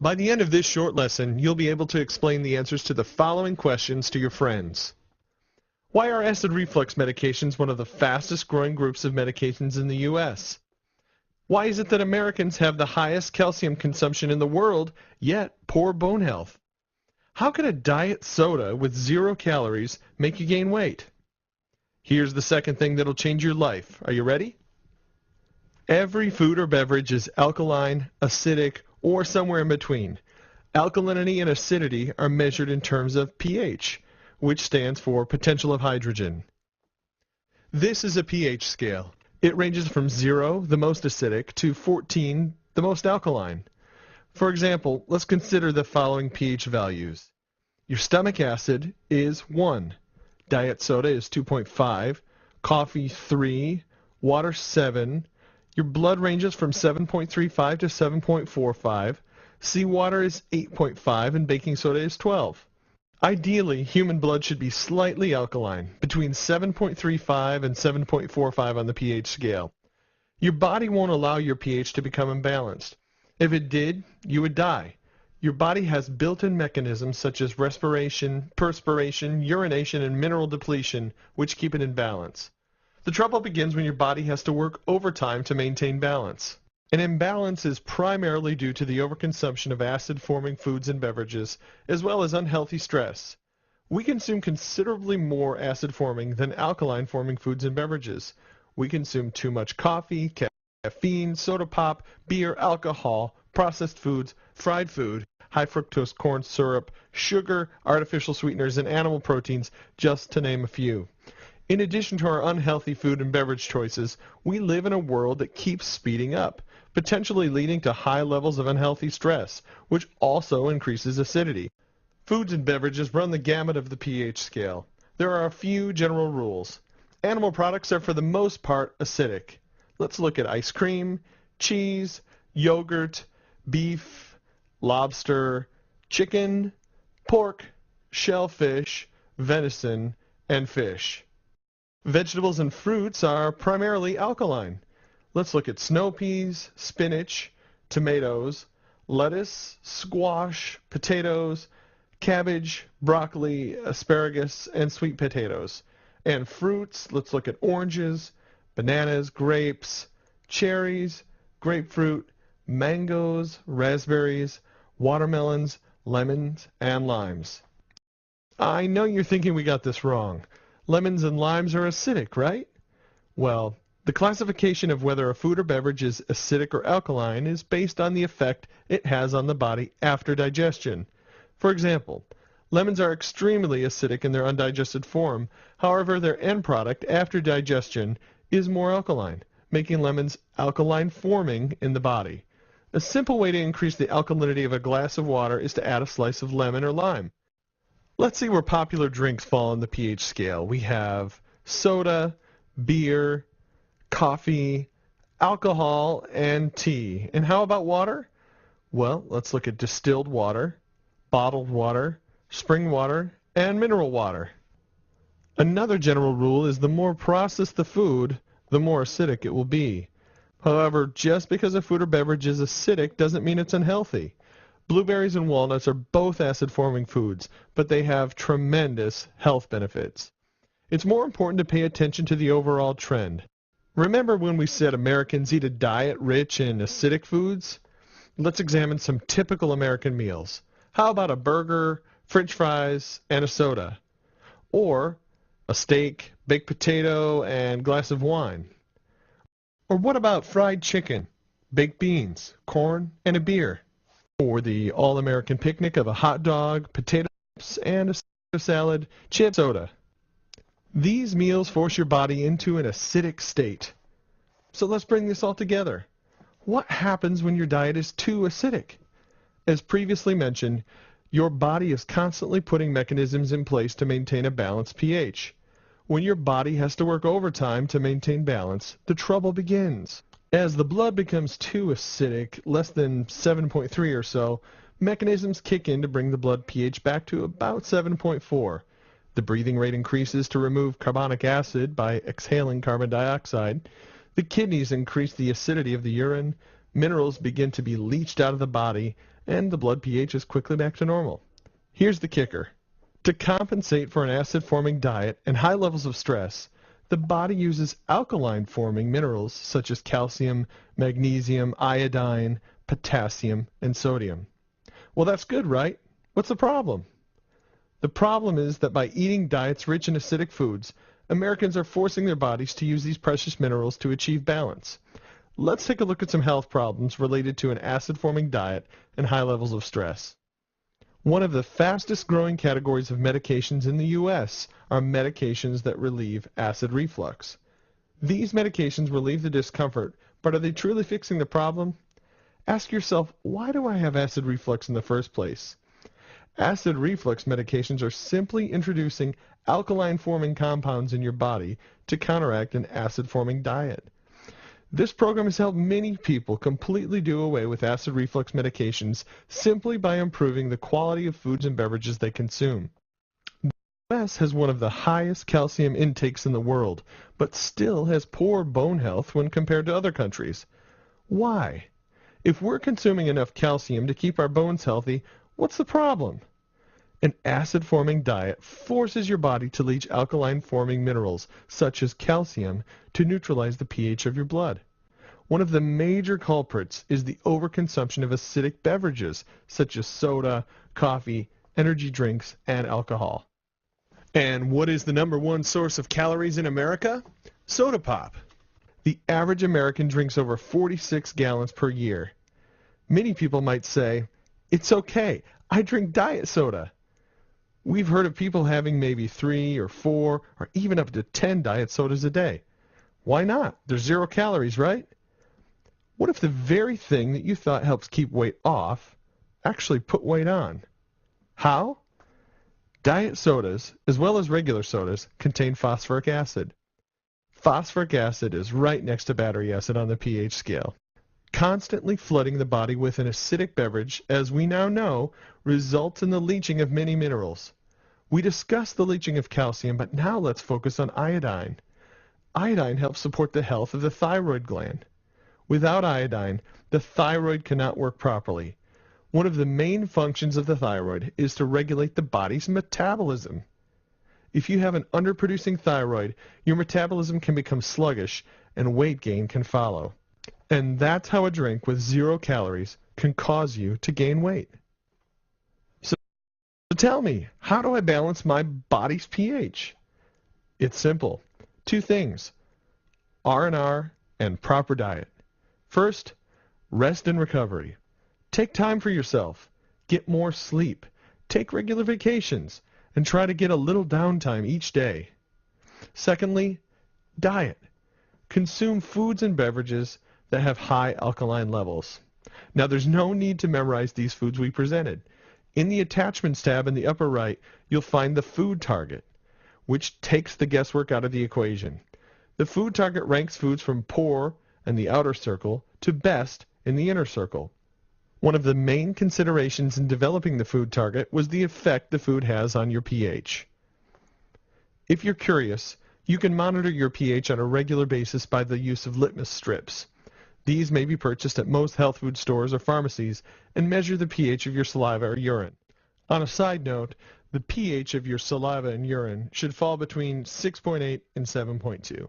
By the end of this short lesson, you'll be able to explain the answers to the following questions to your friends. Why are acid reflux medications one of the fastest growing groups of medications in the U.S.? Why is it that Americans have the highest calcium consumption in the world, yet poor bone health? How can a diet soda with 0 calories make you gain weight? Here's the second thing that'll change your life. Are you ready? Every food or beverage is alkaline, acidic, or somewhere in between. Alkalinity and acidity are measured in terms of pH, which stands for potential of hydrogen. This is a pH scale. It ranges from 0, the most acidic, to 14, the most alkaline. For example, let's consider the following pH values. Your stomach acid is 1, diet soda is 2.5, coffee 3, water 7, your blood ranges from 7.35 to 7.45, seawater is 8.5, and baking soda is 12. Ideally, human blood should be slightly alkaline, between 7.35 and 7.45 on the pH scale. Your body won't allow your pH to become imbalanced. If it did, you would die. Your body has built-in mechanisms such as respiration, perspiration, urination, and mineral depletion, which keep it in balance. The trouble begins when your body has to work overtime to maintain balance. An imbalance is primarily due to the overconsumption of acid-forming foods and beverages, as well as unhealthy stress. We consume considerably more acid-forming than alkaline-forming foods and beverages. We consume too much coffee, caffeine, soda pop, beer, alcohol, processed foods, fried food, high-fructose corn syrup, sugar, artificial sweeteners, and animal proteins, just to name a few. In addition to our unhealthy food and beverage choices, we live in a world that keeps speeding up, potentially leading to high levels of unhealthy stress, which also increases acidity. Foods and beverages run the gamut of the pH scale. There are a few general rules. Animal products are for the most part acidic. Let's look at ice cream, cheese, yogurt, beef, lobster, chicken, pork, shellfish, venison, and fish. Vegetables and fruits are primarily alkaline. Let's look at snow peas, spinach, tomatoes, lettuce, squash, potatoes, cabbage, broccoli, asparagus, and sweet potatoes. And fruits, let's look at oranges, bananas, grapes, cherries, grapefruit, mangoes, raspberries, watermelons, lemons, and limes. I know you're thinking we got this wrong. Lemons and limes are acidic, right? Well, the classification of whether a food or beverage is acidic or alkaline is based on the effect it has on the body after digestion. For example, lemons are extremely acidic in their undigested form. However, their end product after digestion is more alkaline, making lemons alkaline forming in the body. A simple way to increase the alkalinity of a glass of water is to add a slice of lemon or lime. Let's see where popular drinks fall on the pH scale. We have soda, beer, coffee, alcohol, and tea. And how about water? Well, let's look at distilled water, bottled water, spring water, and mineral water. Another general rule is the more processed the food, the more acidic it will be. However, just because a food or beverage is acidic doesn't mean it's unhealthy. Blueberries and walnuts are both acid-forming foods, but they have tremendous health benefits. It's more important to pay attention to the overall trend. Remember when we said Americans eat a diet rich in acidic foods? Let's examine some typical American meals. How about a burger, french fries, and a soda? Or a steak, baked potato, and glass of wine? Or what about fried chicken, baked beans, corn, and a beer? Or the all-American picnic of a hot dog, potato chips, and a salad, chip soda? These meals force your body into an acidic state. So let's bring this all together. What happens when your diet is too acidic? As previously mentioned, your body is constantly putting mechanisms in place to maintain a balanced pH. When your body has to work overtime to maintain balance, the trouble begins. As the blood becomes too acidic, less than 7.3 or so, mechanisms kick in to bring the blood pH back to about 7.4. The breathing rate increases to remove carbonic acid by exhaling carbon dioxide. The kidneys increase the acidity of the urine. Minerals begin to be leached out of the body, and the blood pH is quickly back to normal. Here's the kicker. To compensate for an acid-forming diet and high levels of stress, the body uses alkaline-forming minerals such as calcium, magnesium, iodine, potassium, and sodium. Well, that's good, right? What's the problem? The problem is that by eating diets rich in acidic foods, Americans are forcing their bodies to use these precious minerals to achieve balance. Let's take a look at some health problems related to an acid-forming diet and high levels of stress. One of the fastest growing categories of medications in the U.S. are medications that relieve acid reflux. These medications relieve the discomfort, but are they truly fixing the problem? Ask yourself, why do I have acid reflux in the first place? Acid reflux medications are simply introducing alkaline-forming compounds in your body to counteract an acid-forming diet. This program has helped many people completely do away with acid reflux medications simply by improving the quality of foods and beverages they consume. The U.S. has one of the highest calcium intakes in the world, but still has poor bone health when compared to other countries. Why? If we're consuming enough calcium to keep our bones healthy, what's the problem? An acid-forming diet forces your body to leach alkaline-forming minerals, such as calcium, to neutralize the pH of your blood. One of the major culprits is the overconsumption of acidic beverages, such as soda, coffee, energy drinks, and alcohol. And what is the #1 source of calories in America? Soda pop. The average American drinks over 46 gallons per year. Many people might say, "It's okay, I drink diet soda." We've heard of people having maybe 3 or 4 or even up to 10 diet sodas a day. Why not? There's 0 calories, right? What if the very thing that you thought helps keep weight off actually put weight on? How? Diet sodas, as well as regular sodas, contain phosphoric acid. Phosphoric acid is right next to battery acid on the pH scale. Constantly flooding the body with an acidic beverage, as we now know, results in the leaching of many minerals. We discussed the leaching of calcium, but now let's focus on iodine. Iodine helps support the health of the thyroid gland. Without iodine, the thyroid cannot work properly. One of the main functions of the thyroid is to regulate the body's metabolism. If you have an underproducing thyroid, your metabolism can become sluggish and weight gain can follow. And that's how a drink with 0 calories can cause you to gain weight. So tell me, how do I balance my body's pH? It's simple. 2 things, R&R and proper diet. First, rest and recovery. Take time for yourself. Get more sleep. Take regular vacations. And try to get a little downtime each day. Secondly, diet. Consume foods and beverages that have high alkaline levels. Now, there's no need to memorize these foods we presented. In the attachments tab in the upper right, you'll find the food target, which takes the guesswork out of the equation. The food target ranks foods from poor in the outer circle to best in the inner circle. One of the main considerations in developing the food target was the effect the food has on your pH. If you're curious, you can monitor your pH on a regular basis by the use of litmus strips. These may be purchased at most health food stores or pharmacies and measure the pH of your saliva or urine. On a side note, the pH of your saliva and urine should fall between 6.8 and 7.2.